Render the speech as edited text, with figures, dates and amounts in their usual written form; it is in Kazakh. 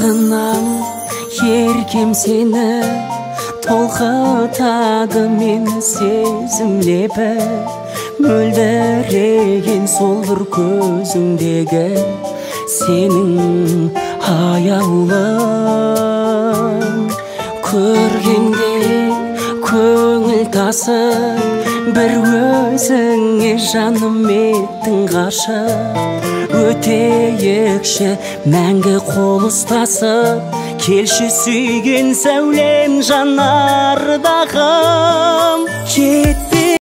Сағынам еркем сені, толқытады мен сезім лебі. Мөлдіреген сол бір көзіңдегі сенің аяулың. Көргенде көңіл тасып, бір өзіңе жаным еттің ғашық. Өтейікші мәңгі қол ұстасып, келші сүйген сәулем жанардағым. Кетпе